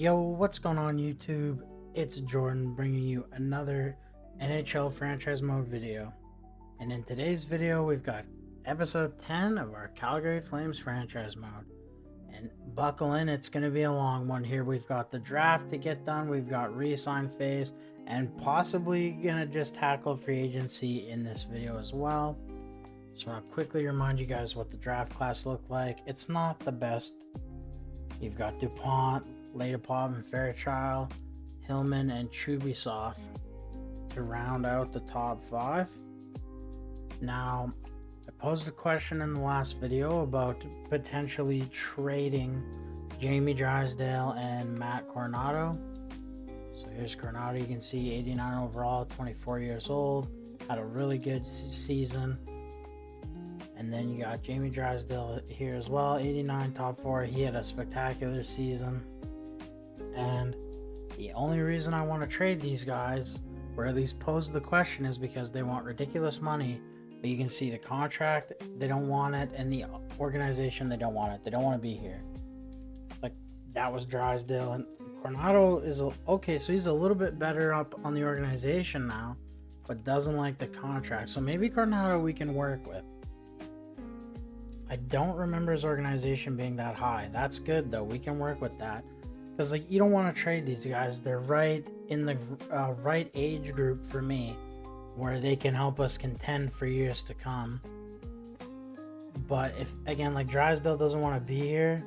Yo, what's going on YouTube? It's Jordan bringing you another NHL franchise mode video. And in today's video, we've got episode 10 of our Calgary Flames franchise mode. And buckle in, it's going to be a long one here. We've got the draft to get done, we've got re-sign phase, and possibly going to just tackle free agency in this video as well. Just want to quickly remind you guys what the draft class looked like. It's not the best. You've got DuPont, Ladapov and Fairchild, Hillman and Chubisov to round out the top 5. Now, I posed a question in the last video about potentially trading Jamie Drysdale and Matt Coronado. So here's Coronado, you can see 89 overall, 24 years old, had a really good season. And then you got Jamie Drysdale here as well, 89, top 4. He had a spectacular season. And the only reason I want to trade these guys, or at least pose the question, is because they want ridiculous money. But you can see the contract, they don't want it, and the organization, they don't want it. They don't want to be here. Like, that was Drysdale. And Coronado is okay, so he's a little bit better up on the organization now, but doesn't like the contract. So maybe Coronado we can work with. I don't remember his organization being that high. That's good though. We can work with that. Because like, you don't want to trade these guys. They're right in the right age group for me, where they can help us contend for years to come. But if, again, like Drysdale doesn't want to be here,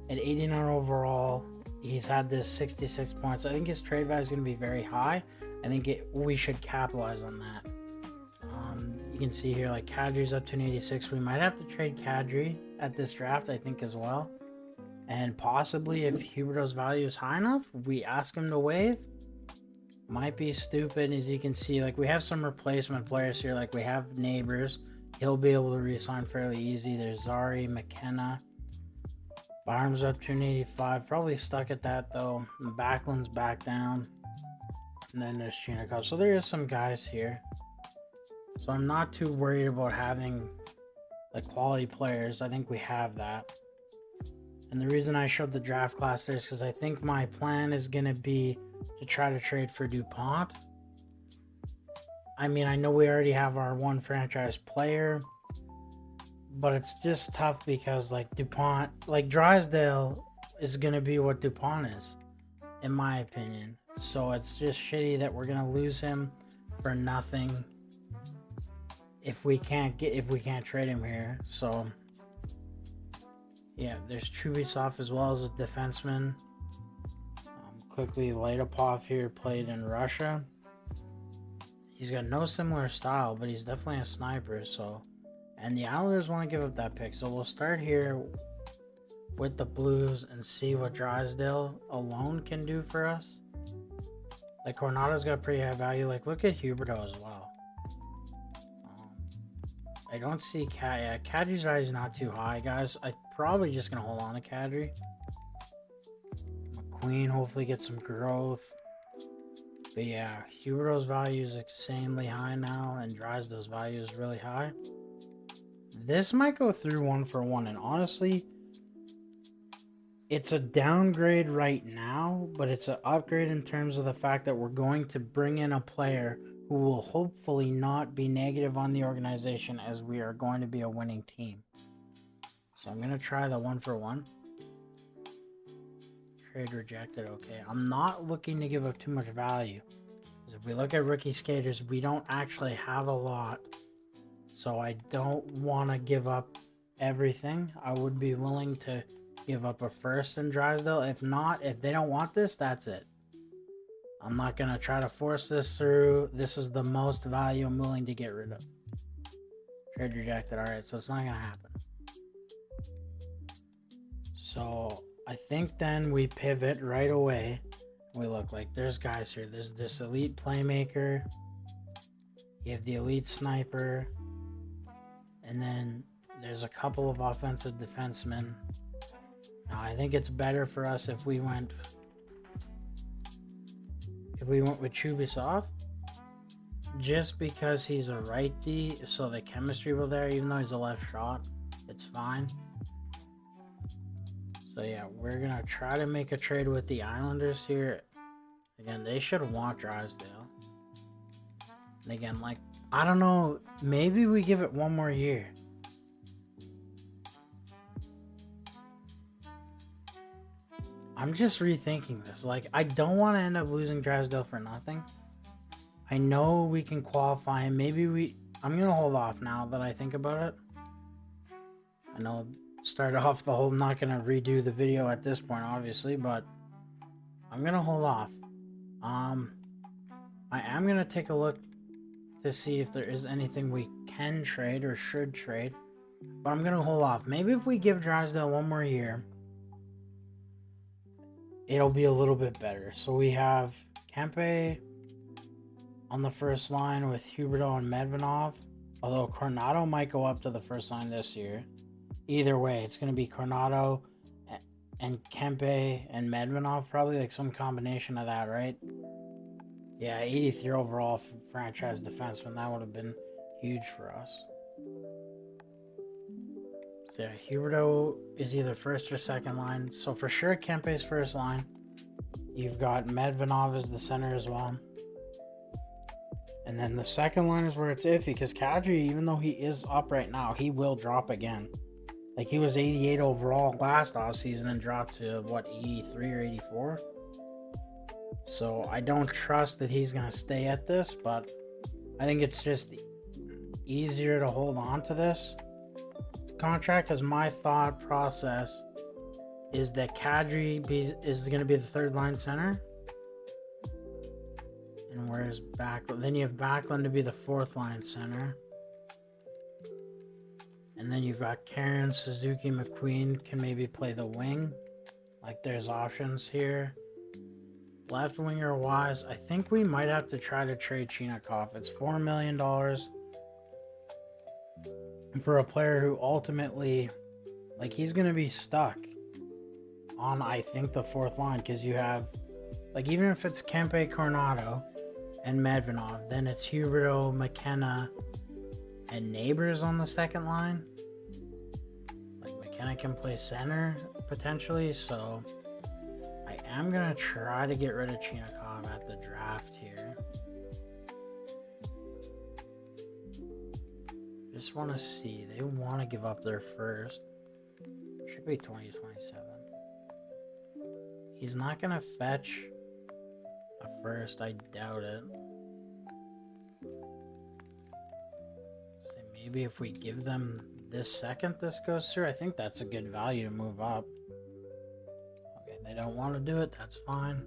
at 89 overall, he's had this 66 points. I think his trade value is going to be very high. I think we should capitalize on that. You can see here, like, Kadri's up to an 86. We might have to trade Kadri at this draft, I think, as well. And possibly, if Huberdeau's value is high enough, we ask him to waive. Might be stupid, as you can see. Like, we have some replacement players here. Like, we have Neighbors. He'll be able to re-sign fairly easy. There's Zari, McKenna. Barnes up to an 85. Probably stuck at that, though. Backlund's back down. And then there's Chinikov. So there is some guys here. So I'm not too worried about having like quality players. I think we have that. And the reason I showed the draft class there is because I think my plan is going to be to try to trade for DuPont. I mean, I know we already have our one franchise player, but it's just tough because like DuPont, like Drysdale is going to be what DuPont is, in my opinion. So it's just shitty that we're going to lose him for nothing if we can't trade him here. So yeah, there's Chubisov as well as a defenseman. Quickly, Ladapov here played in Russia. He's got no similar style, but he's definitely a sniper. So, and the Islanders want to give up that pick, so we'll start here with the Blues and see what Drysdale alone can do for us. Like, Coronado's got pretty high value. Like, look at Huberdeau as well. I don't see Kadri's value is not too high, guys. I'm probably just gonna hold on to Kadri. McQueen hopefully gets some growth. But yeah, Huberdeau's value is insanely high now, and Drysdale's value is really high. This might go through 1-for-1, and honestly, it's a downgrade right now, but it's an upgrade in terms of the fact that we're going to bring in a player who will hopefully not be negative on the organization, as we are going to be a winning team. So I'm going to try the 1-for-1. Trade rejected. Okay, I'm not looking to give up too much value. Because if we look at rookie skaters, we don't actually have a lot. So I don't want to give up everything. I would be willing to give up a first in Drysdale. If not, if they don't want this, that's it. I'm not going to try to force this through. This is the most value I'm willing to get rid of. Trade rejected. Alright, so it's not going to happen. So I think then we pivot right away. We look like there's guys here. There's this elite playmaker. You have the elite sniper. And then there's a couple of offensive defensemen. Now I think it's better for us if we went with Chubisov, just because he's a righty, so the chemistry will there, even though he's a left shot, it's fine. So yeah, we're gonna try to make a trade with the Islanders here. Again, they should want Drysdale. And again, like, I don't know, maybe we give it one more year. I'm just rethinking this. Like, I don't want to end up losing Drysdale for nothing. I know we can qualify him. I'm going to hold off now that I think about it. I know started off the whole not going to redo the video at this point, obviously, but I'm going to hold off. I am going to take a look to see if there is anything we can trade or should trade, but I'm going to hold off. Maybe if we give Drysdale one more year, it'll be a little bit better. So we have Kempe on the first line with Huberdeau and Medvedov, although Coronado might go up to the first line this year. Either way, it's going to be Coronado and Kempe and Medvedov, probably like some combination of that, right? Yeah, 83 overall franchise defenseman. That would have been huge for us. So yeah, Huberdeau is either first or second line. So for sure, Kempe's first line. You've got Medvedov as the center as well. And then the second line is where it's iffy, because Kadri, even though he is up right now, he will drop again. Like, he was 88 overall last offseason and dropped to, what, 83 or 84? So I don't trust that he's going to stay at this, but I think it's just easier to hold on to this contract, because my thought process is that Kadri is going to be the third line center. And where's Backlund? Then you have Backlund to be the fourth line center. And then you've got Karen, Suzuki, McQueen can maybe play the wing. Like, there's options here. Left winger wise, I think we might have to try to trade Chinakhov. It's $4 million for a player who ultimately, like, he's going to be stuck on, I think, the fourth line, because you have, like, even if it's Kempe, Coronado, and Medvedov, then it's Huberdeau, McKenna, and Neighbors on the second line. Like, McKenna can play center, potentially, so I am going to try to get rid of Chinakhov at the draft here. Just want to see. They want to give up their first. Should be 2027. He's not going to fetch a first. I doubt it. So maybe if we give them this second this goes through, I think that's a good value to move up. Okay, they don't want to do it. That's fine.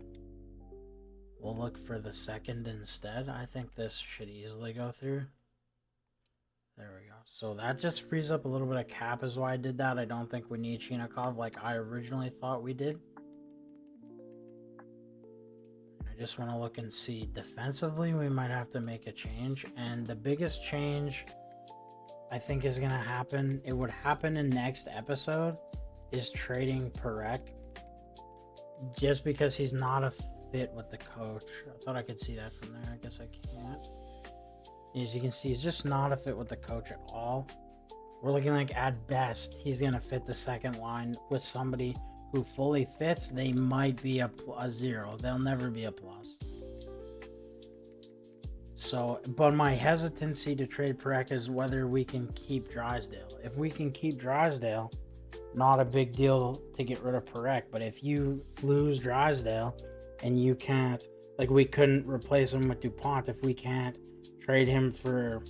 We'll look for the second instead. I think this should easily go through. There we go. So that just frees up a little bit of cap is why I did that. I don't think we need Chinakhov like I originally thought we did. I just want to look and see. Defensively, we might have to make a change. And the biggest change I think is going to happen, it would happen in next episode, is trading Perek. Just because he's not a fit with the coach. I thought I could see that from there. I guess I can't. As you can see, he's just not a fit with the coach at all. We're looking like, at best, he's going to fit the second line with somebody who fully fits. They might be a 0. They'll never be a plus. So, but my hesitancy to trade Perek is whether we can keep Drysdale. If we can keep Drysdale, not a big deal to get rid of Perek. But if you lose Drysdale and you can't, like, we couldn't replace him with DuPont, if we can't trade him for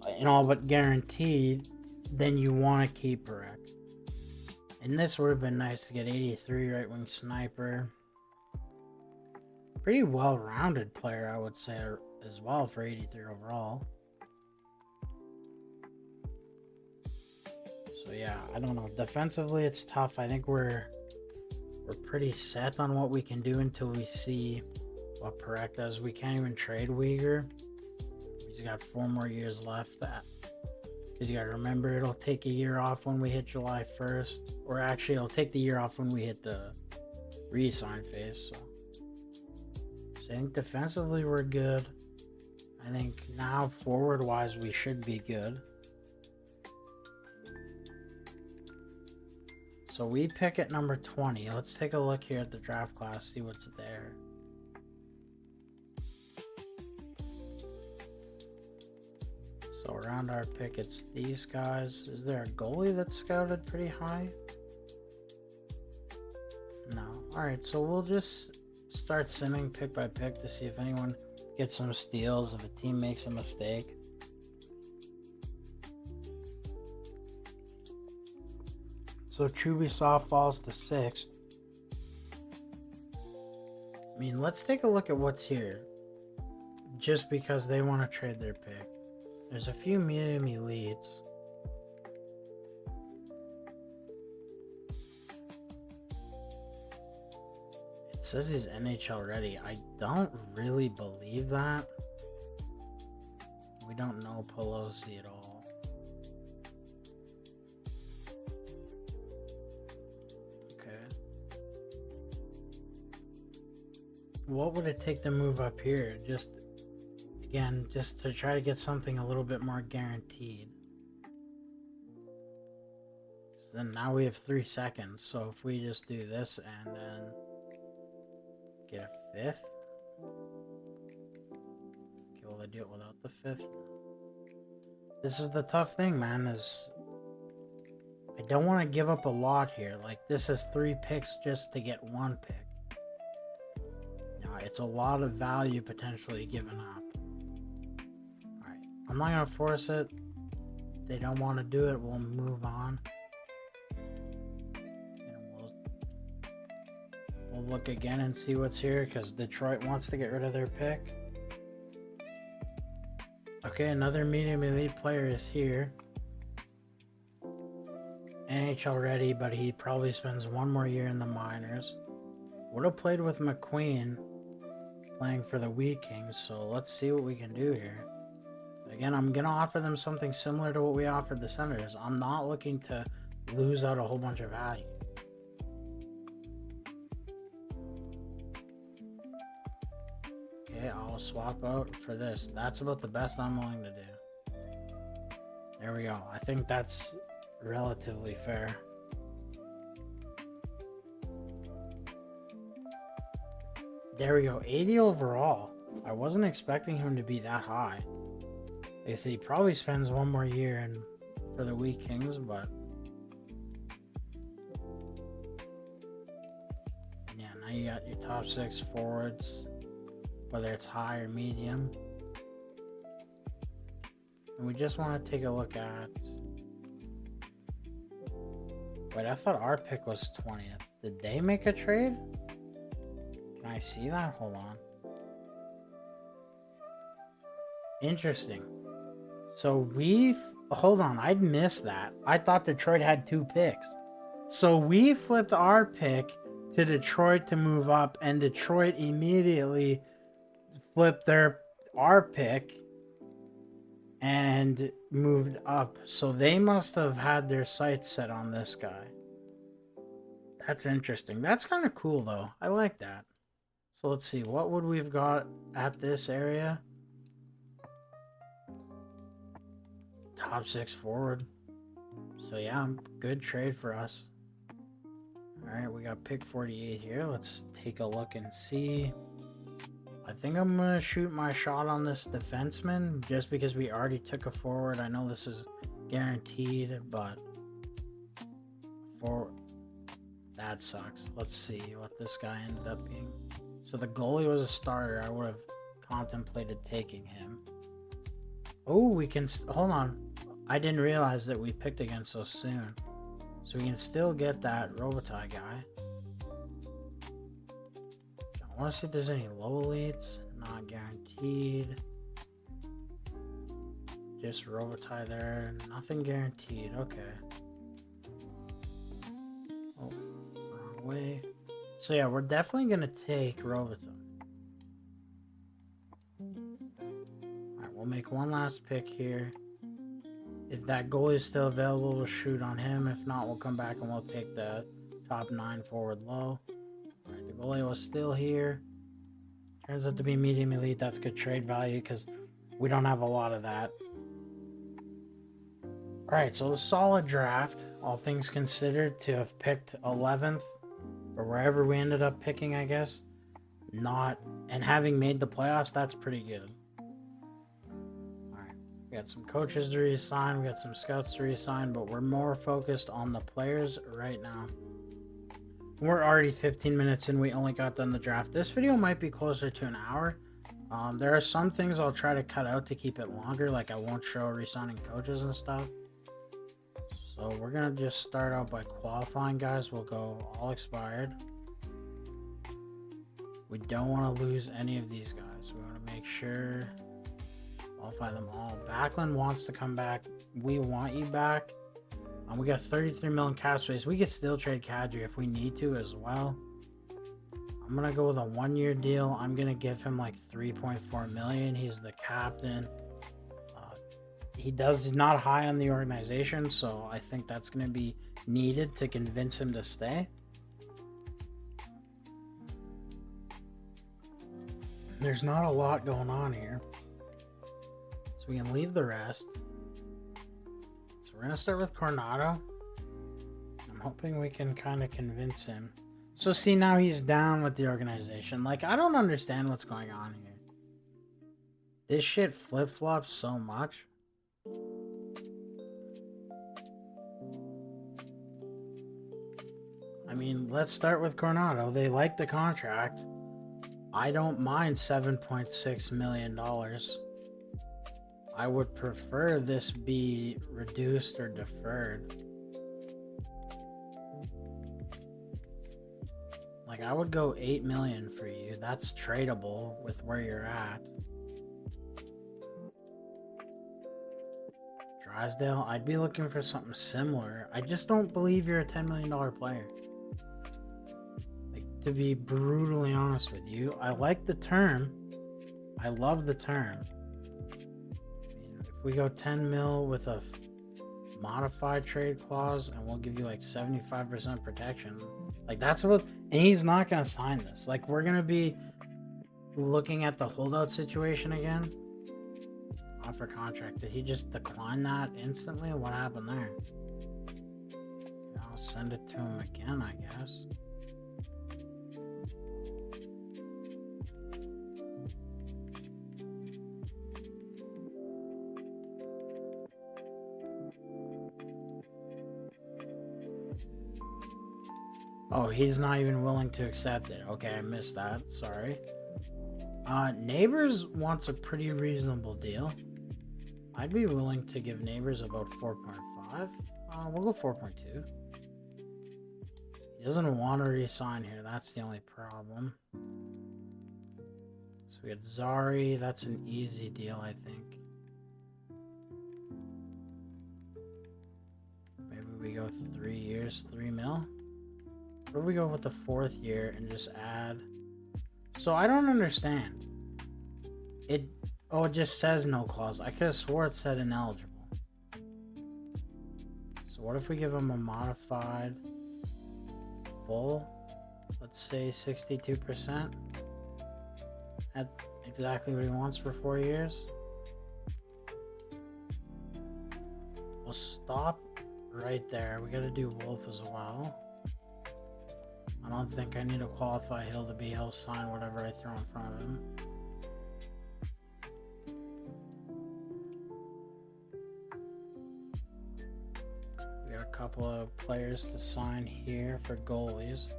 an all but guaranteed, then you want to keep Perek. And this would have been nice to get 83 right wing sniper. Pretty well rounded player, I would say, as well, for 83 overall. So yeah, I don't know. Defensively, it's tough. I think we're pretty set on what we can do until we see what Perek does. We can't even trade Uyghur. He's got 4 more years left. Because you got to remember, it'll take a year off when we hit July 1st. Or actually, it'll take the year off when we hit the re-sign phase. So I think defensively we're good. I think now forward-wise we should be good. So So we pick at number 20. Let's take a look here at the draft class, see what's there. So around our pick, it's these guys. Is there a goalie that's scouted pretty high? No. Alright, so we'll just start simming pick by pick to see if anyone gets some steals, if a team makes a mistake. So Chubisov falls to 6th. I mean, let's take a look at what's here. Just because they want to trade their pick. There's a few medium elites. It says he's NHL ready. I don't really believe that. We don't know Pelosi at all. Okay. What would it take to move up here? Just to try to get something a little bit more guaranteed. So then now we have 3 seconds. So if we just do this and then get a 5th. Okay, will I do it without the 5th? This is the tough thing, man, is I don't want to give up a lot here. Like, this is 3 picks just to get 1 pick. Now, it's a lot of value potentially given up. I'm not going to force it. If they don't want to do it, we'll move on. And we'll look again and see what's here, because Detroit wants to get rid of their pick. Okay, another medium elite player is here. NHL ready, but he probably spends 1 more year in the minors. Would have played with McQueen playing for the Wheat Kings, so let's see what we can do here. Again, I'm going to offer them something similar to what we offered the Senators. I'm not looking to lose out a whole bunch of value. Okay, I'll swap out for this. That's about the best I'm willing to do. There we go. I think that's relatively fair. There we go. 80 overall. I wasn't expecting him to be that high. They say he probably spends 1 more year for the Wheat Kings, but yeah, now you got your top 6 forwards, whether it's high or medium. And we just want to take a look at... Wait, I thought our pick was 20th. Did they make a trade? Can I see that? Hold on. Interesting. So hold on, I'd missed that. I thought Detroit had 2 picks. So we flipped our pick to Detroit to move up, and Detroit immediately flipped our pick and moved up. So they must have had their sights set on this guy. That's interesting. That's kind of cool though. I like that. So let's see, what would we've got at this area? Top 6 forward. So yeah, good trade for us. Alright, we got pick 48 here. Let's take a look and see. I think I'm going to shoot my shot on this defenseman just because we already took a forward. I know this is guaranteed, but that sucks. Let's see what this guy ended up being. So the goalie was a starter. I would have contemplated taking him. Oh, we can... Hold on. I didn't realize that we picked again so soon. So we can still get that Robitaille guy. I want to see if there's any low elites. Not guaranteed. Just Robitaille there. Nothing guaranteed. Okay. Oh, wrong way. So yeah, we're definitely going to take Robitaille. Alright, we'll make one last pick here. If that goalie is still available, we'll shoot on him. If not, we'll come back and we'll take the top 9 forward low. Alright, the goalie was still here. Turns out to be medium elite. That's good trade value because we don't have a lot of that. Alright, so a solid draft. all things considered, to have picked 11th or wherever we ended up picking, I guess. And having made the playoffs, that's pretty good. Alright, we got some coaches to reassign, we got some scouts to reassign, but we're more focused on the players right now. We're already 15 minutes in, we only got done the draft. This video might be closer to an hour. There are some things I'll try to cut out to keep it longer, like I won't show resigning coaches and stuff. So we're going to just start out by qualifying guys. We'll go all expired. We don't want to lose any of these guys. We want to make sure qualify them all. Backlund wants to come back. We want you back. We got 33 million cap space. We could still trade Kadri if we need to as well. I'm going to go with a 1-year deal. I'm going to give him like 3.4 million. He's the captain. He's not high on the organization, so I think that's going to be needed to convince him to stay. There's not a lot going on here, so we can leave the rest. So we're going to start with Coronado. I'm hoping we can kind of convince him. So see, now he's down with the organization. Like, I don't understand what's going on here. This shit flip-flops so much. I mean, let's start with Coronado. They like the contract. I don't mind $7.6 million. I would prefer this be reduced or deferred. Like, I would go $8 million for you. That's tradable with where you're at. Drysdale, I'd be looking for something similar. I just don't believe you're a $10 million player. Like, to be brutally honest with you, I like the term. I love the term. I mean, if we go 10 mil with a modified trade clause, and we'll give you like 75% protection. Like, that's what, and he's not going to sign this. Like, we're going to be looking at the holdout situation again. Offer contract. Did he just decline that instantly? What happened there? I'll send it to him again, I guess. Oh, he's not even willing to accept it. Okay, I missed that. Sorry. Neighbors wants a pretty reasonable deal. I'd be willing to give Neighbors about 4.5. We'll go 4.2. He doesn't want to resign here. That's the only problem. So we got Zari. That's an easy deal, I think. Maybe we go 3 years, 3 mil. Or we go with the 4th year and just add. So I don't understand. It just says no clause. I could have swore it said ineligible. So what if we give him a modified full? Let's say 62%. At exactly what he wants for 4 years. We'll stop right there. We got to do Wolf as well. I don't think I need to qualify Hill to be he'll sign whatever I throw in front of him. We got a couple of players to sign here for goalies.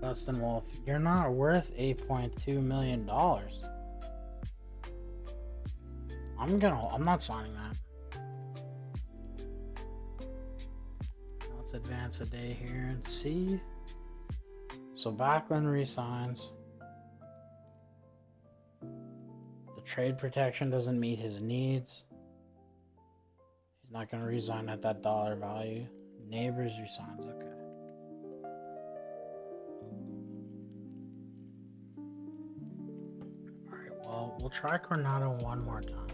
Dustin Wolf, you're not worth $8.2 million. I'm not signing that. Let's advance a day here and see. So Backlund resigns. The trade protection doesn't meet his needs. He's not going to resign at that dollar value. Neighbors resigns. Okay. All right. Well, we'll try Coronado one more time.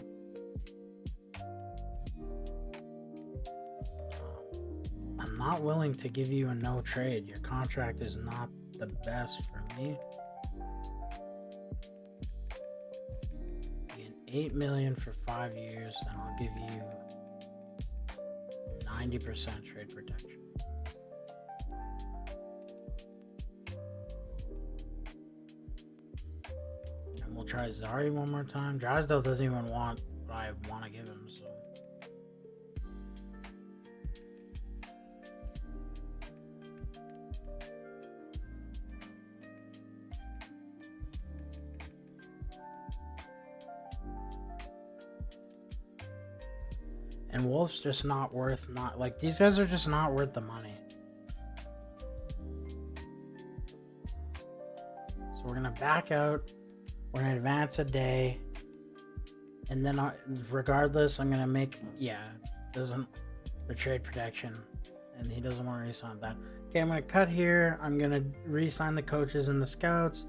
I'm not willing to give you a no trade. Your contract is not the best for me. An $8 million for 5 years, and I'll give you 90% trade protection. And we'll try Zari one more time. Drysdale doesn't even want what I want to give him, so. And Wolf's just not worth, these guys are just not worth the money. So we're going to back out. We're going to advance a day. And then regardless, I'm going to make, the trade protection. And he doesn't want to re-sign that. Okay, I'm going to cut here. I'm going to re-sign the coaches and the scouts.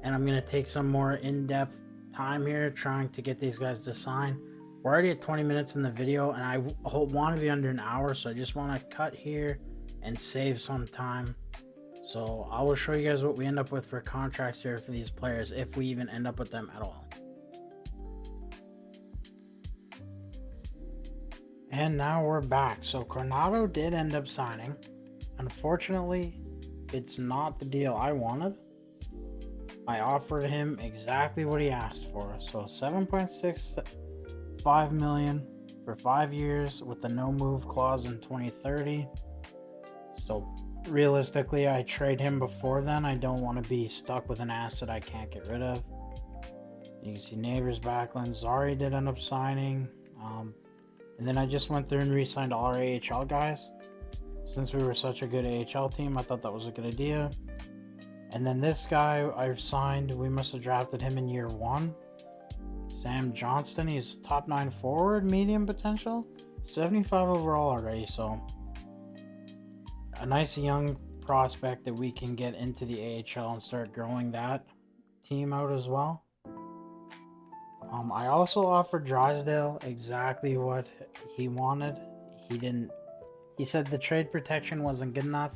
And I'm going to take some more in-depth time here trying to get these guys to sign. We're already at 20 minutes in the video, and I want to be under an hour, so I just want to cut here and save some time. So I will show you guys what we end up with for contracts here for these players, if we even end up with them at all. And now we're back. So Coronado did end up signing. Unfortunately, it's not the deal I wanted. I offered him exactly what he asked for. So 7.65 million for 5 years with the no move clause in 2030. So realistically, I trade him before then. I don't want to be stuck with an asset I can't get rid of. You can see Neighbors, Backlund, Zari did end up signing. And then I just went through and re-signed all our AHL guys. Since we were such a good AHL team, I thought that was a good idea. And then this guy I've signed, we must have drafted him in year 1. Sam Johnston, he's top 9 forward, medium potential, 75 overall already, so a nice young prospect that we can get into the AHL and start growing that team out as well. I also offered Drysdale exactly what he wanted. He said the trade protection wasn't good enough.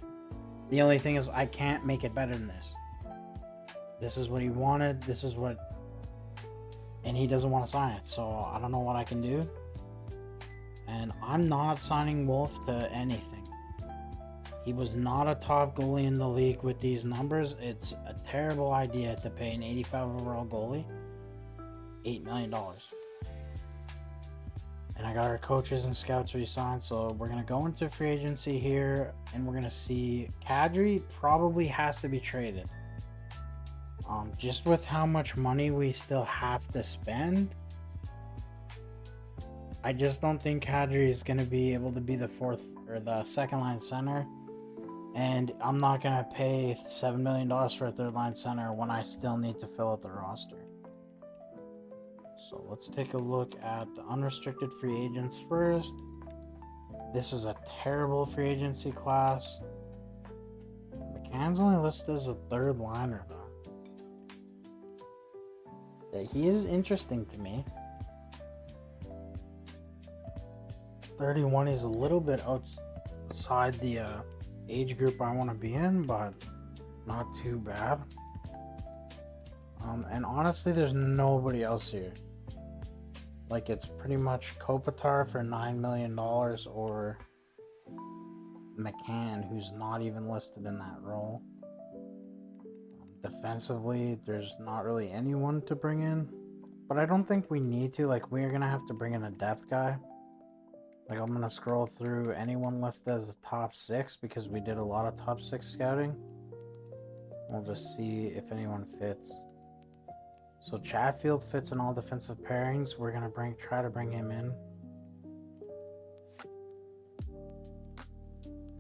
The only thing is I can't make it better than this. This is what he wanted. And he doesn't want to sign it. So I don't know what I can do. And I'm not signing Wolf to anything. He was not a top goalie in the league with these numbers. It's a terrible idea to pay an 85 overall goalie $8 million. And I got our coaches and scouts re-signed, so we're going to go into free agency here, and we're going to see Kadri probably has to be traded. Just with how much money we still have to spend, I just don't think Kadri is going to be able to be the second line center. And I'm not going to pay $7 million for a third line center when I still need to fill out the roster. So let's take a look at the unrestricted free agents first. This is a terrible free agency class. McCann's only listed as a third liner though. He is interesting to me. 31 is a little bit outside the age group I want to be in, but not too bad. And honestly, there's nobody else here. Like, it's pretty much Kopitar for $9 million or McCann, who's not even listed in that role. Defensively, there's not really anyone to bring in, but I don't think we need to. Like, we're gonna have to bring in a depth guy. Like, I'm gonna scroll through anyone listed as a top 6 because we did a lot of top 6 scouting. We'll just see if anyone fits. So Chatfield fits in all defensive pairings. We're gonna try to bring him in.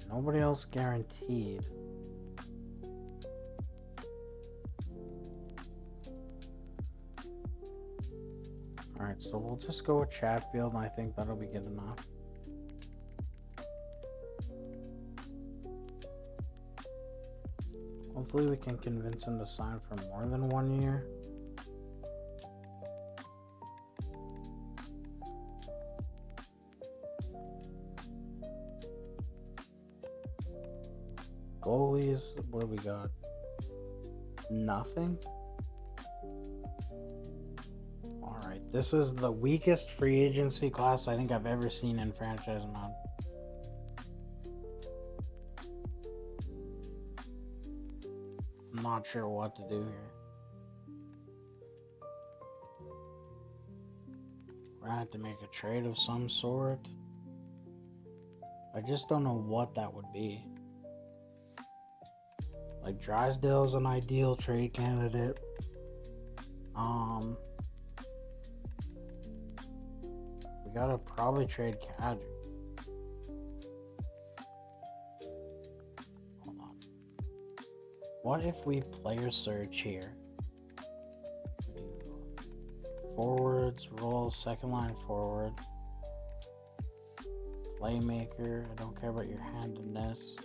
Nobody else guaranteed. Alright, so we'll just go with Chatfield, and I think that'll be good enough. Hopefully we can convince him to sign for more than 1 year. Goalies, what do we got? Nothing? Alright, This is the weakest free agency class I think I've ever seen in franchise mode. I'm not sure what to do here. We're gonna have to make a trade of some sort. I just don't know what that would be. Like, Drysdale's an ideal trade candidate. We gotta probably trade Kadri. Hold on. What if we player search here? Forwards, roll, second line forward. Playmaker, I don't care about your handedness.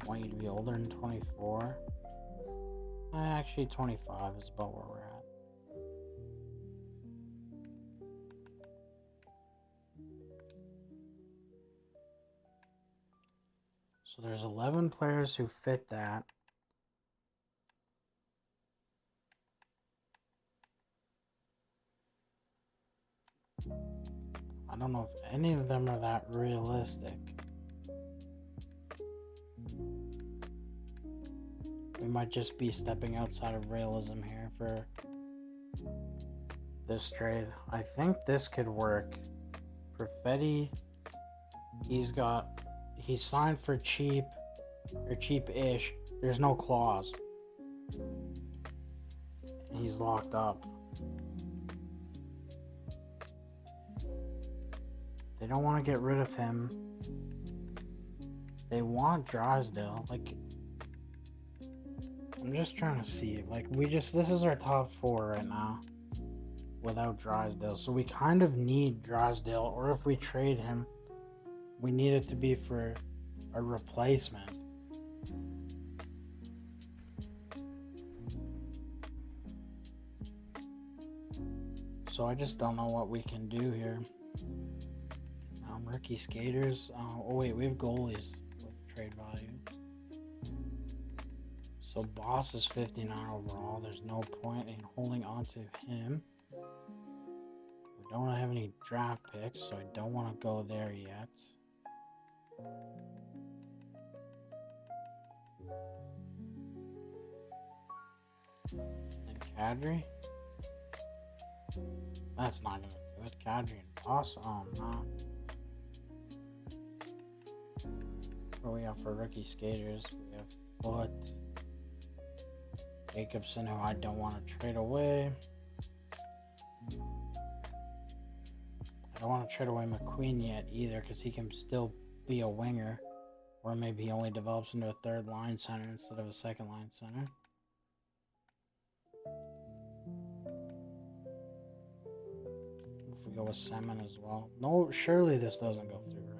I want you to be older than 24. Actually, 25 is about where we're at. So there's 11 players who fit that. I don't know if any of them are that realistic. We might just be stepping outside of realism here for this trade. I think this could work. Perfetti, he's signed for cheap, or cheap-ish. There's no clause. He's locked up. They don't want to get rid of him. They want Drysdale. Like, I'm just trying to see. Like, this is our top 4 right now without Drysdale. So we kind of need Drysdale, or if we trade him, we need it to be for a replacement. So I just don't know what we can do here. Rookie skaters. Oh wait, we have goalies with trade value. So Boss is 59 overall. There's no point in holding on to him. We don't have any draft picks, so I don't want to go there yet. And Kadri? That's not gonna do it. Kadri and Boss? Oh no. What do we have for rookie skaters? We have Foot, Jacobson, who I don't want to trade away. I don't want to trade away McQueen yet either, because he can still be a winger, or maybe he only develops into a third line center instead of a second line center. If we go with Semin as well. No, surely this doesn't go through, right?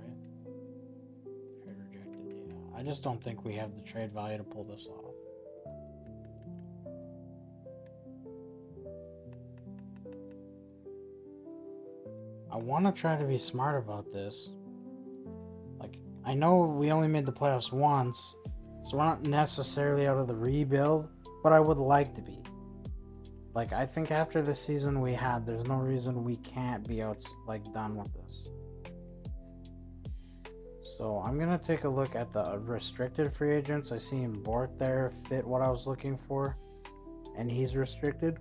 I just don't think we have the trade value to pull this off. I want to try to be smart about this. Like, I know we only made the playoffs once, so we're not necessarily out of the rebuild, but I would like to be. Like, I think after the season we had, there's no reason we can't be out, like, done with this. So I'm going to take a look at the restricted free agents. I see Bork there fit what I was looking for, and he's restricted.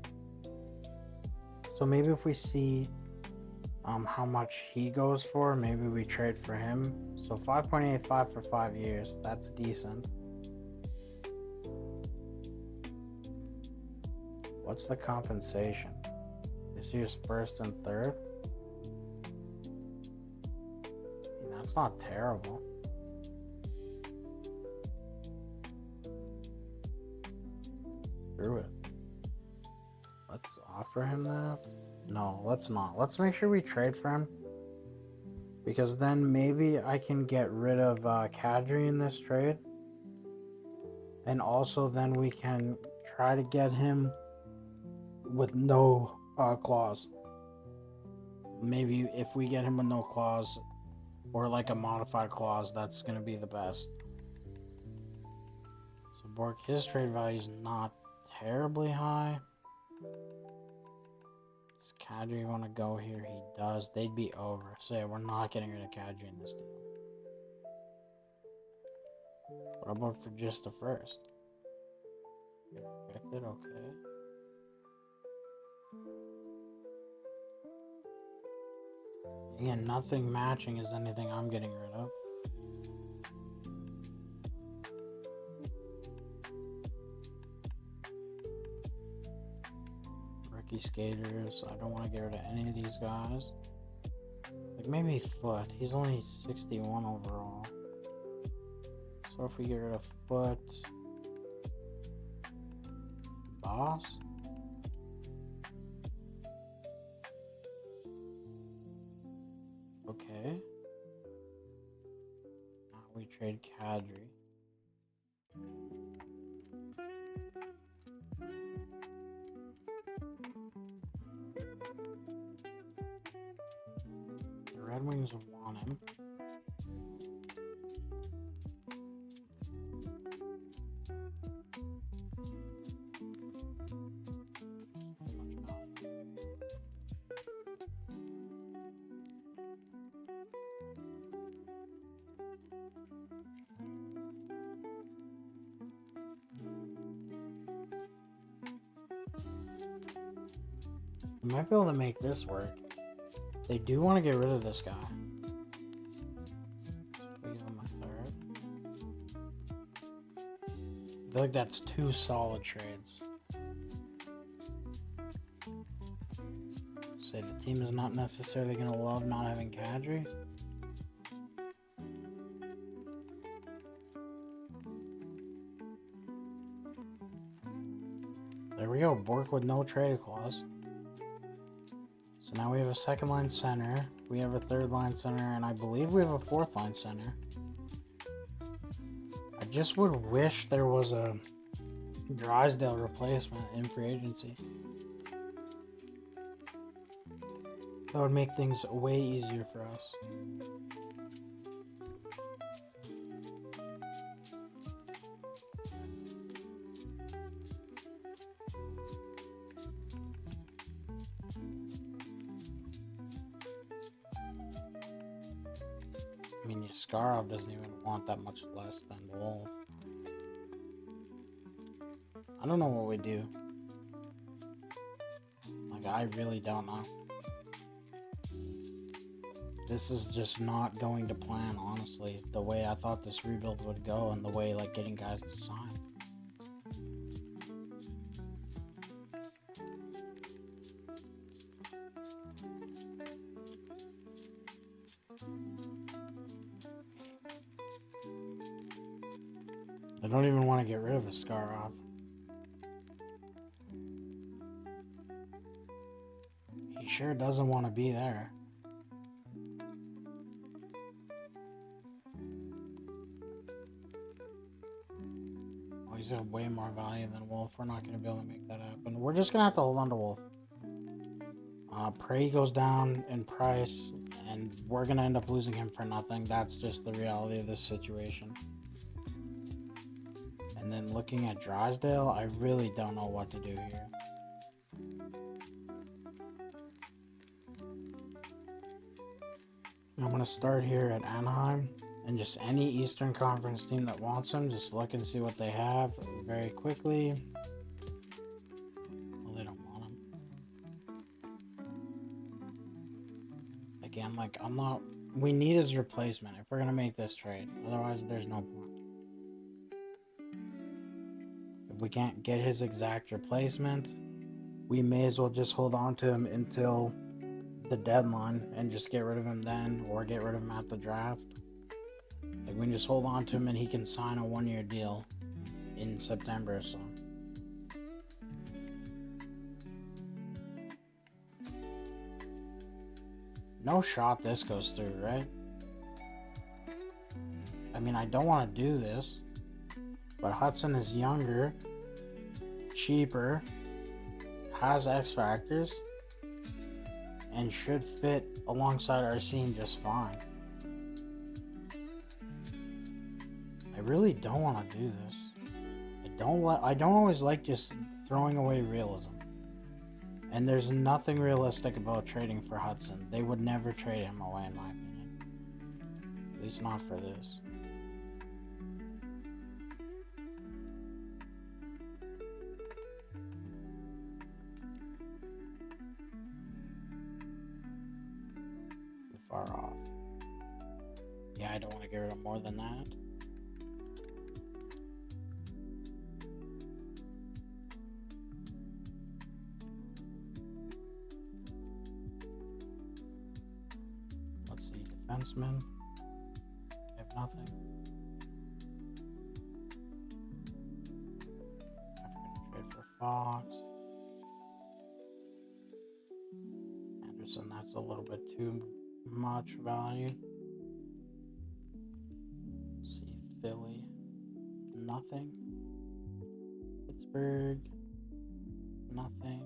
So maybe if we see how much he goes for, maybe we trade for him. So 5.85 for 5 years. That's decent. What's the compensation? This year's first and third. That's not terrible. Screw it. Let's offer him that. No, let's not. Let's make sure we trade for him, because then maybe I can get rid of Kadri in this trade, and also then we can try to get him with no clause. Maybe if we get him with no clause, or like a modified clause, that's going to be the best. So Bork, his trade value is not terribly high. Does Kadri want to go here? He does. They'd be over. So yeah, we're not getting rid of Kadri in this deal. What about for just the first? Get rejected, okay. Again, nothing matching is anything I'm getting rid of. Rookie skaters, I don't want to get rid of any of these guys. Like maybe Foot, he's only 61 overall. So if we get rid of Foot, Boss. Okay. Now we trade Kadri. The Red Wings want him. We might be able to make this work. They do want to get rid of this guy. So give him a third. I feel like that's two solid trades. Say the team is not necessarily going to love not having Kadri. There we go, Bork with no trade clause. So now we have a second line center, we have a third line center, and I believe we have a fourth line center. I just would wish there was a Drysdale replacement in free agency. That would make things way easier for us. I mean, Yaskarov doesn't even want that much less than Wolf. I don't know what we do. Like, I really don't know. This is just not going to plan, honestly. The way I thought this rebuild would go and the way, like, getting guys to sign. I don't even want to get rid of Askarov. He sure doesn't want to be there. Oh, he's got way more value than Wolf. We're not going to be able to make that happen. We're just going to have to hold on to Wolf. Prey goes down in price, and we're going to end up losing him for nothing. That's just the reality of this situation. And then looking at Drysdale, I really don't know what to do here. I'm going to start here at Anaheim, and just any Eastern Conference team that wants him, just look and see what they have very quickly. Well, they don't want him. Again, like, we need his replacement if we're going to make this trade. Otherwise, there's no point. If we can't get his exact replacement, we may as well just hold on to him until the deadline and just get rid of him then, or get rid of him at the draft. Like, we can just hold on to him and he can sign a one-year deal in September or so. No shot this goes through, right? I mean, I don't want to do this, but Hudson is younger, cheaper, has X factors, and should fit alongside our scene just fine. I really don't want to do this. I don't always like just throwing away realism. And there's nothing realistic about trading for Hudson. They would never trade him away, in my opinion. At least not for this. Too far off. Yeah, I don't want to get rid of more than that. Let's see, defenseman. I have nothing. Never gonna trade for Fox. Anderson, that's a little bit too much value. Let's see, Philly. Nothing. Pittsburgh. Nothing.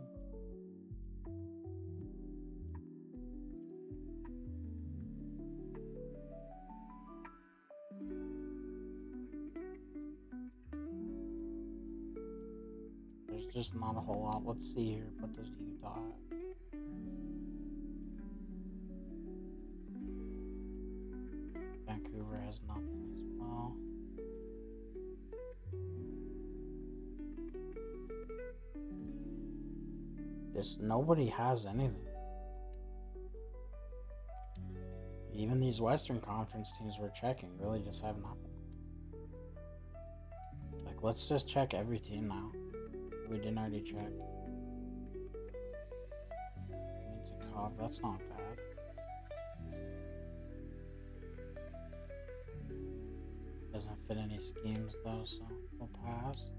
There's just not a whole lot. Let's see here. What does Utah have? Vancouver has nothing as well. Just nobody has anything. Even these Western Conference teams we're checking really just have nothing. Like, let's just check every team now. We didn't already check. Mintikov, that's not bad. Doesn't fit any schemes though, so we'll pass.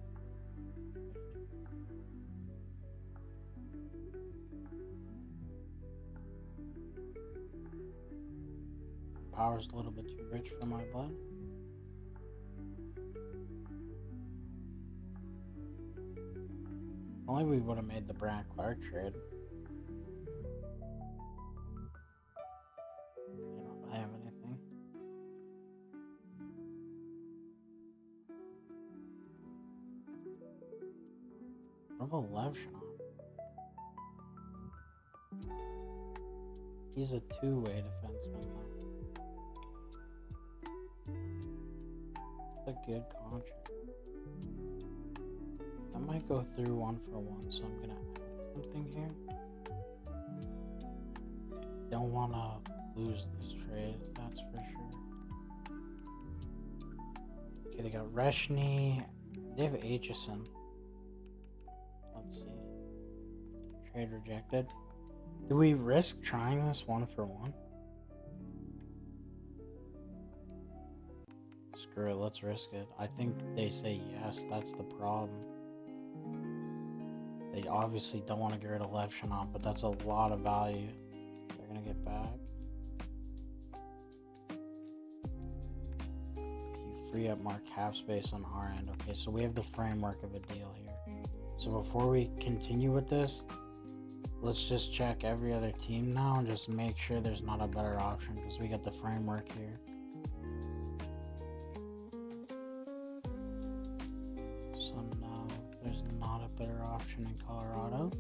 Power's a little bit too rich for my blood. Only we would have made the Brant Clark trade. You don't have anything. What about Levshon? He's a two-way defenseman though. It's a good contract. I might go through 1-for-1, so I'm gonna add something here. Don't wanna lose this trade, that's for sure. Okay, they got Reshny. They have Aitchison. Let's see. Trade rejected. Do we risk trying this 1-for-1? Screw it, let's risk it. I think they say yes, that's the problem. They obviously don't want to get rid of Levshon, but that's a lot of value they're going to get back. You free up more cap space on our end. Okay, so we have the framework of a deal here. So before we continue with this, let's just check every other team now and just make sure there's not a better option because we got the framework here. So no, there's not a better option in Colorado.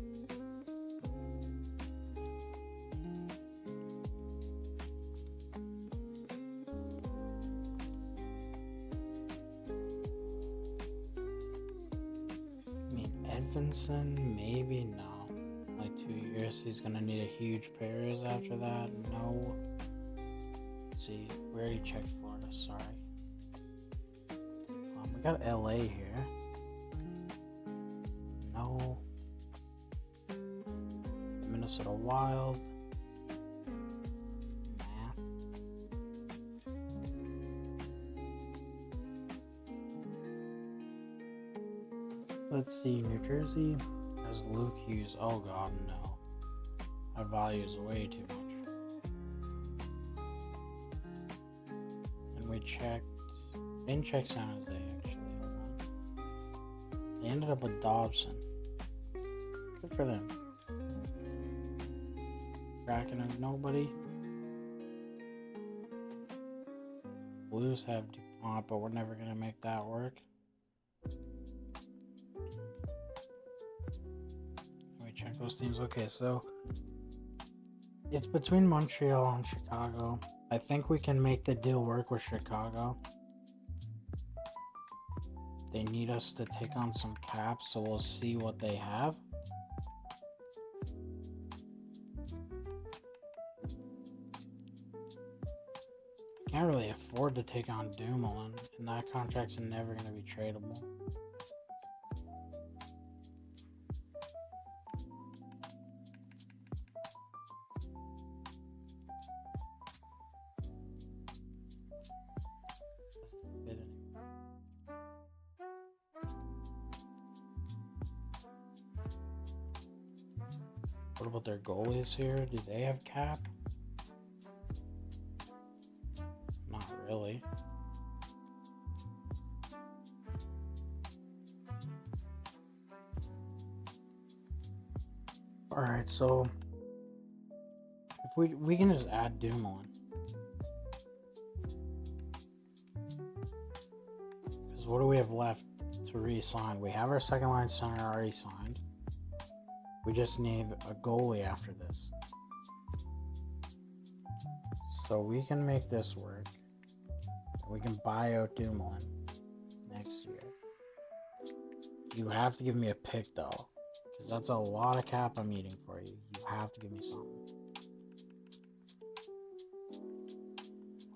I mean, Edvinson, maybe no. Like 2 years, he's gonna need a huge pay raise after that. No. Let's see, we already checked Florida, sorry. We got LA here. No. Minnesota Wild. Nah. Let's see, New Jersey has Luke Hughes. Oh god, no. That value is way too much. And we checked. Didn't check San Jose actually. They ended up with Dobson. Good for them. Kraken have nobody. Blues have DuPont, but we're never gonna make that work. check those teams. Okay, so it's between Montreal and Chicago. I think we can make the deal work with Chicago. They need us to take on some caps, so we'll see what they have. Can't really afford to take on Dumoulin, and that contract's never going to be tradable. What about their goalies here? Do they have cap? Not really. Alright, so if we can just add Dumoulin. Because what do we have left to re-sign? We have our second line center already signed. We just need a goalie after this. So we can make this work. We can buy out Dumoulin next year. You have to give me a pick though, because that's a lot of cap I'm eating for you. You have to give me something.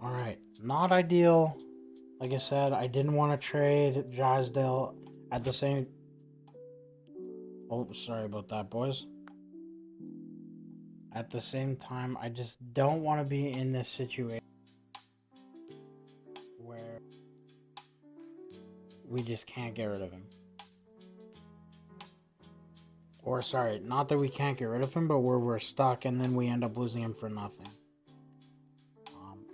Alright, not ideal. Like I said, I didn't want to trade Drysdale at the same... Oh, sorry about that, boys. At the same time, I just don't want to be in this situation where we just can't get rid of him. Or, sorry, not that we can't get rid of him, but where we're stuck and then we end up losing him for nothing.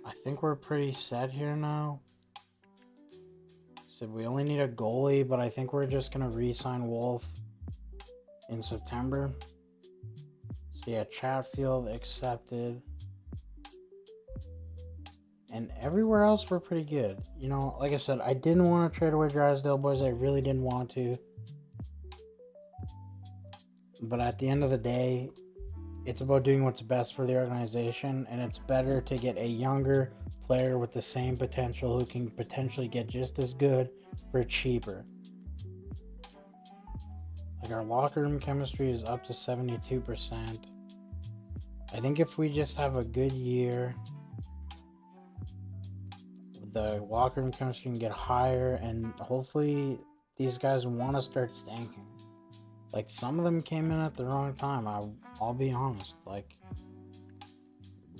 I think we're pretty set here now. So we only need a goalie, but I think we're just going to re-sign Wolf in September. So yeah, Chatfield accepted. And everywhere else we're pretty good. You know, like I said, I didn't want to trade away Drysdale, boys. I really didn't want to. But at the end of the day, it's about doing what's best for the organization. And it's better to get a younger player with the same potential who can potentially get just as good for cheaper. Like, our locker room chemistry is up to 72%. I think if we just have a good year, the locker room chemistry can get higher, and hopefully these guys want to start staying here. Like, some of them came in at the wrong time. I'll be honest. Like,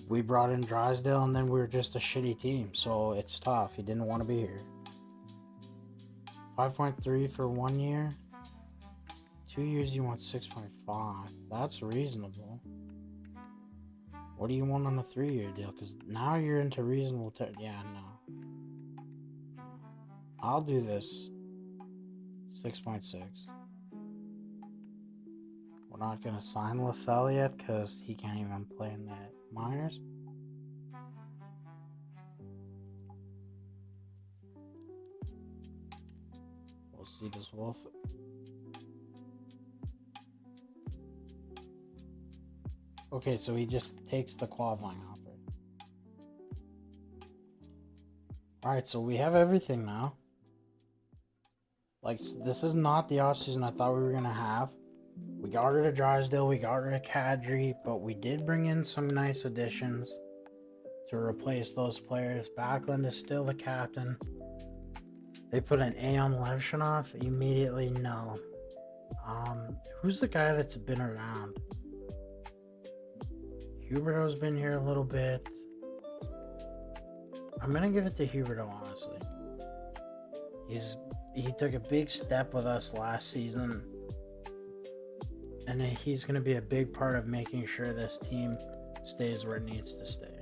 we brought in Drysdale, and then we were just a shitty team, so it's tough. He didn't want to be here. 5.3 for 1 year. 2 years, you want 6.5. That's reasonable. What do you want on a 3-year deal? Because now you're into reasonable. Yeah, no. I'll do this. 6.6. We're not going to sign LaSalle yet because he can't even play in the minors. We'll see this Wolf. Okay, so he just takes the qualifying offer. Alright, so we have everything now. Like, this is not the offseason I thought we were going to have. We got rid of Drysdale, we got rid of Kadri, but we did bring in some nice additions to replace those players. Backlund is still the captain. They put an A on Levshunov. Immediately, no. Who's the guy that's been around? Huberto's been here a little bit. I'm gonna give it to Huberto, honestly. He took a big step with us last season, and he's gonna be a big part of making sure this team stays where it needs to stay.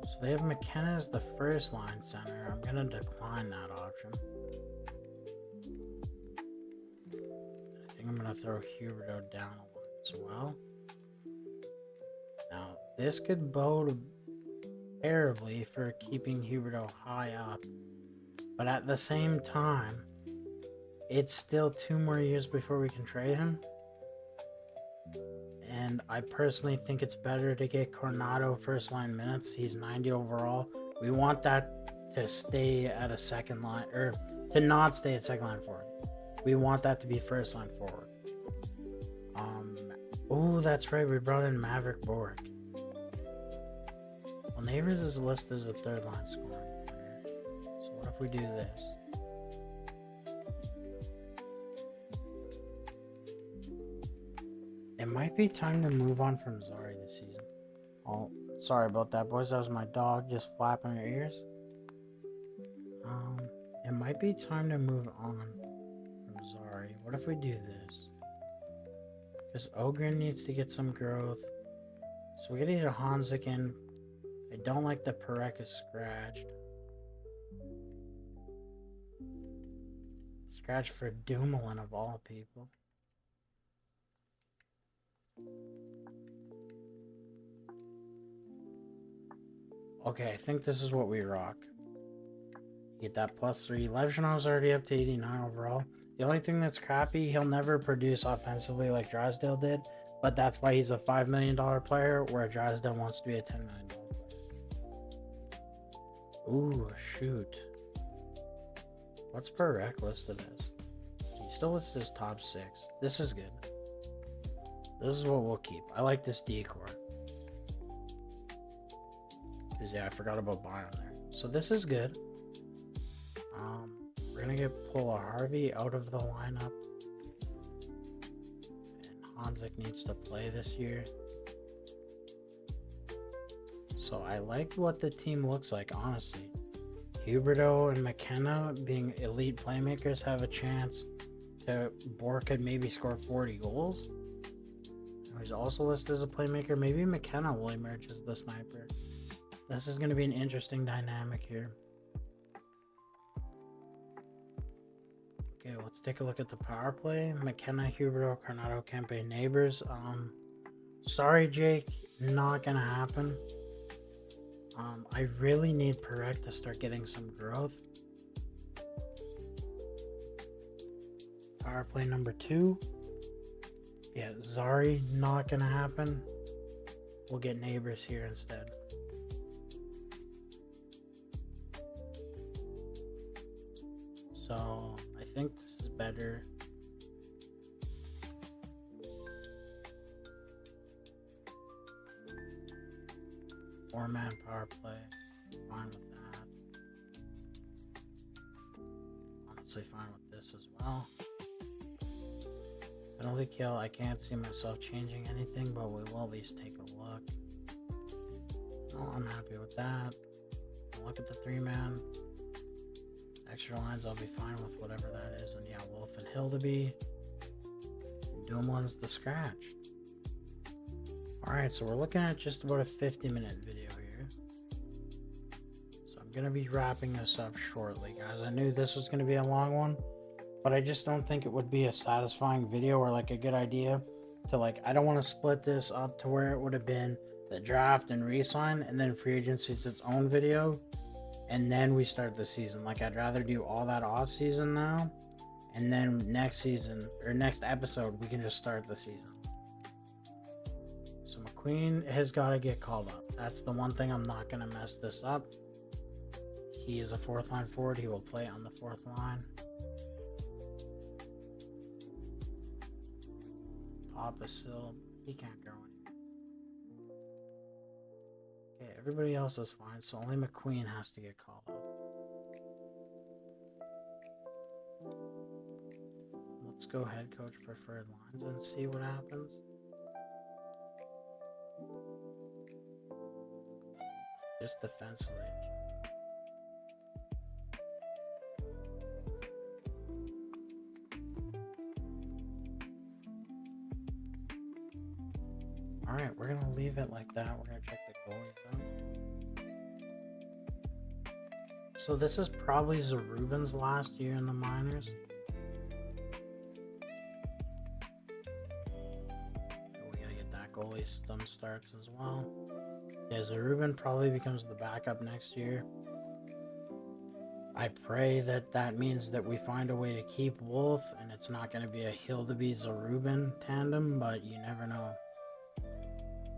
So they have McKenna as the first line center. I'm gonna decline that option. I think I'm gonna throw Huberto down a line as well. Now, this could bode terribly for keeping Huberto high up, but at the same time, it's still 2 more years before we can trade him. And I personally think it's better to get Coronado first line minutes. He's 90 overall. We want that to stay at a second line, or to not stay at second line forward. We want that to be first line forward. Oh, that's right. We brought in Maverick Bork. Well, Neighbors is listed as a third line scoring player. So what if we do this? It might be time to move on from Zari this season. Oh, sorry about that, boys. That was my dog just flapping her ears. It might be time to move on from Zari. What if we do this? Because Ogren needs to get some growth. So we're gonna get a Hanzik in. I don't like the Perek is scratched. Scratch for Dumoulin of all people. Okay, I think this is what we rock. Get that +3. Levshinov's already up to 89 overall. The only thing that's crappy, he'll never produce offensively like Drysdale did, but that's why he's a $5 million player, where Drysdale wants to be a $10 million player. Ooh, shoot. What's Perek listed as? He still lists as top 6. This is good. This is what we'll keep. I like this decor. Because, yeah, I forgot about Bion there. So this is good. We're going to get Paula Harvey out of the lineup. And Hanzik needs to play this year. So I like what the team looks like, honestly. Huberdeau and McKenna being elite playmakers have a chance to... Bork could maybe score 40 goals. He's also listed as a playmaker. Maybe McKenna will emerge as the sniper. This is going to be an interesting dynamic here. Okay, let's take a look at the power play. McKenna, Huberdeau, Coronado, Kempe, Neighbors. Sorry, Jake. Not going to happen. I really need Perek to start getting some growth. Power play number 2. Yeah, Zari, not gonna happen. We'll get Neighbors here instead. So, I think this is better. Four-man power play. Fine with that. Honestly, fine with this as well. Penalty kill, I can't see myself changing anything, but we will at least take a look. Oh, I'm happy with that. I'll look at the 3-man. Extra lines, I'll be fine with whatever that is. And yeah, Wolf and Hildeby. Dumoulin's the scratch. Alright, so we're looking at just about a 50-minute video here. So I'm going to be wrapping this up shortly, guys. I knew this was going to be a long one, but I just don't think it would be a satisfying video or like a good idea to like, I don't want to split this up to where it would have been the draft and re-sign and then free agency is its own video and then we start the season. Like, I'd rather do all that off season now and then next season or next episode we can just start the season. So McQueen has got to get called up. That's the one thing. I'm not going to mess this up. He is a 4th line forward. He will play on the 4th line. Papa still, he can't go anywhere. Okay, everybody else is fine, so only McQueen has to get called up. Let's go head coach preferred lines and see what happens. Just defensively. Alright, we're going to leave it like that. We're going to check the goalies out. So this is probably Zarubin's last year in the minors. We got to get that goalie stum starts as well. Yeah, Zarubin probably becomes the backup next year. I pray that that means that we find a way to keep Wolf and it's not going to be a Hildeby-Zarubin tandem, but you never know.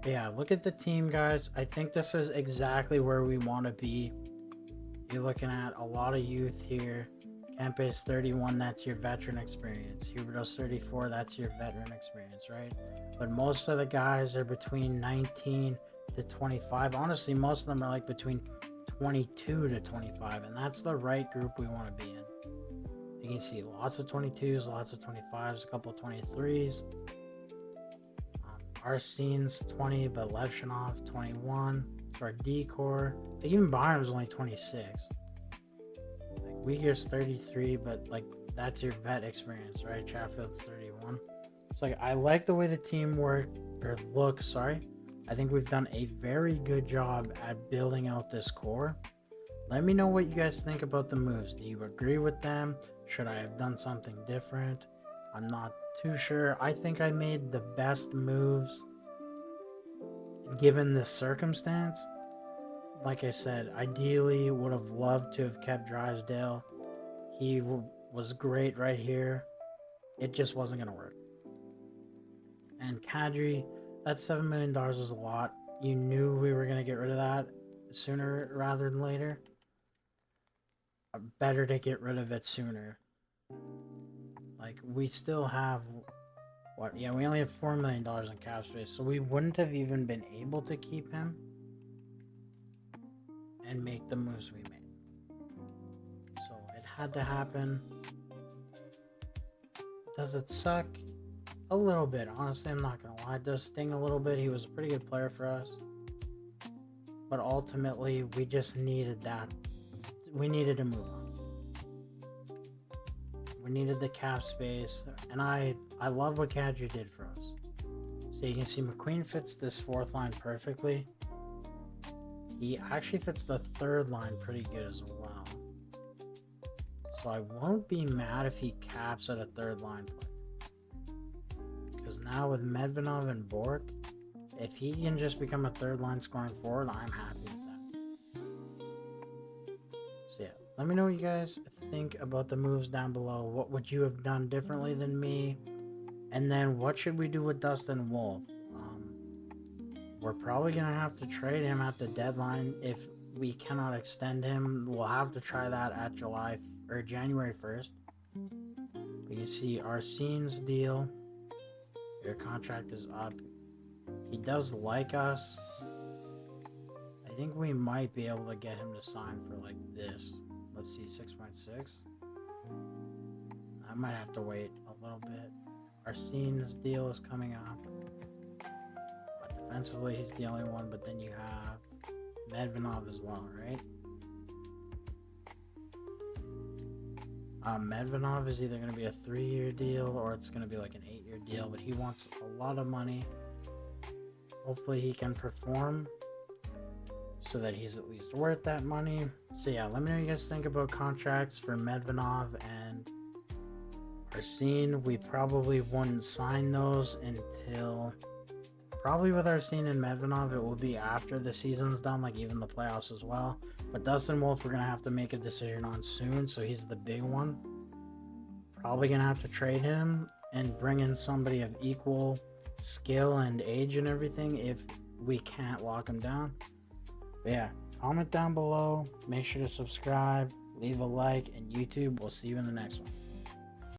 But yeah, look at the team, guys. I think this is exactly where we want to be. You're looking at a lot of youth here. Kempe's 31, that's your veteran experience. Huberto's 34, that's your veteran experience, right? But most of the guys are between 19 to 25. Honestly, most of them are like between 22 to 25, and that's the right group we want to be in. You can see lots of 22s, lots of 25s, a couple of 23s. Our scene's 20, but Levshinov 21. It's our decor. Like, even Byram's only 26. Like, Uyghur's 33, but like that's your vet experience, right? Chatfield's 31. It's like I like the way the team looks. Sorry. I think we've done a very good job at building out this core. Let me know what you guys think about the moves. Do you agree with them? Should I have done something different? I'm not too sure. I think I made the best moves given this circumstance. Like I said, ideally would have loved to have kept Drysdale. He was great right here. It just wasn't going to work. And Kadri, that $7 million was a lot. You knew we were going to get rid of that sooner rather than later. Better to get rid of it sooner. Like, we still have, what? Yeah, we only have $4 million in cap space, so we wouldn't have even been able to keep him and make the moves we made. So it had to happen. Does it suck? A little bit, honestly. I'm not gonna lie. It does sting a little bit. He was a pretty good player for us, but ultimately we just needed that. We needed to move on. We needed the cap space, and I love what Kadri did for us. So you can see McQueen fits this fourth line perfectly. He actually fits the third line pretty good as well. So I won't be mad if he caps at a third line play. Because now with Medvedov and Bork, if he can just become a third line scoring forward, I'm happy with that. So yeah, let me know what you guys think about the moves down below. What would you have done differently than me? And then what should we do with Dustin Wolf? We're probably going to have to trade him at the deadline. If we cannot extend him, we'll have to try that at January 1st. But you see our scenes deal. Your contract is up. He does like us. I think we might be able to get him to sign for like this. Let's see, 6.6. I might have to wait a little bit. Our scenes deal is coming up. But defensively, he's the only one. But then you have Medvedov as well, right? Medvedov is either going to be a 3-year deal or it's going to be like an 8-year deal, but he wants a lot of money. Hopefully he can perform so that he's at least worth that money. So yeah, let me know what you guys think about contracts for Medvedov and Arsene. We probably wouldn't sign those until probably with Arsene and Medvedov, it will be after the season's done, like even the playoffs as well. But Dustin Wolf, we're going to have to make a decision on soon, so he's the big one. Probably going to have to trade him and bring in somebody of equal skill and age and everything if we can't lock him down. But yeah, comment down below. Make sure to subscribe, leave a like, and YouTube. We'll see you in the next one.